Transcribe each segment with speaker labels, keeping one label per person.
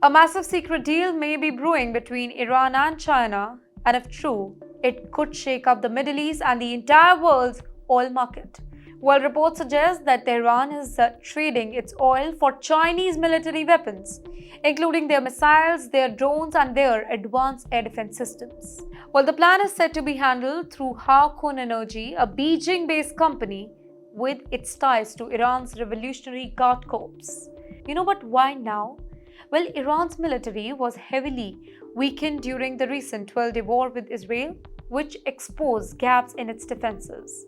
Speaker 1: A massive secret deal may be brewing between Iran and China, and if true, it could shake up the Middle East and the entire world's oil market. Well, reports suggest that Tehran is trading its oil for Chinese military weapons, including their missiles, their drones, and their advanced air defense systems. Well, the plan is said to be handled through Haokun Energy, a Beijing-based company with its ties to Iran's Revolutionary Guard Corps. But why now? Well, Iran's military was heavily weakened during the recent 12-day war with Israel, which exposed gaps in its defenses.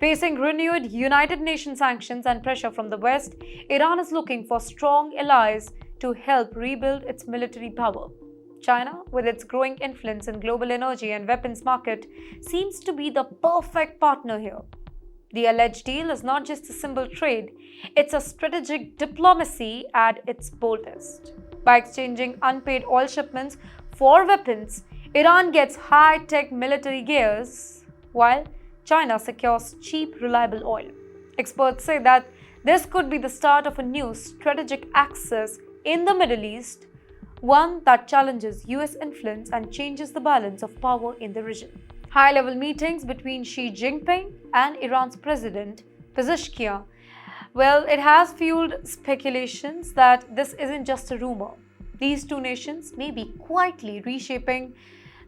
Speaker 1: Facing renewed United Nations sanctions and pressure from the West, Iran is looking for strong allies to help rebuild its military power. China, with its growing influence in global energy and weapons market, seems to be the perfect partner here. The alleged deal is not just a simple trade, it's a strategic diplomacy at its boldest. By exchanging unpaid oil shipments for weapons, Iran gets high-tech military gears, while China secures cheap, reliable oil. Experts say that this could be the start of a new strategic axis in the Middle East, one that challenges US influence and changes the balance of power in the region. High-level meetings between Xi Jinping and Iran's president, Pezeshkian, well, it has fueled speculations that this isn't just a rumor. These two nations may be quietly reshaping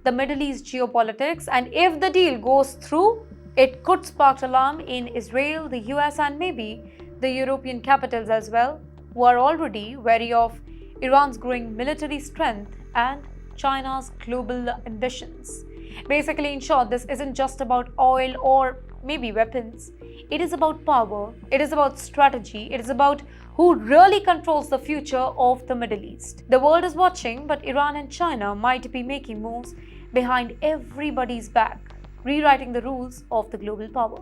Speaker 1: the Middle East geopolitics, and if the deal goes through, it could spark alarm in Israel, the US, and maybe the European capitals as well, who are already wary of Iran's growing military strength and China's global ambitions. Basically, in short, this isn't just about oil or maybe weapons. It is about power, it is about strategy, it is about who really controls the future of the Middle East. The world is watching, but Iran and China might be making moves behind everybody's back, rewriting the rules of the global power.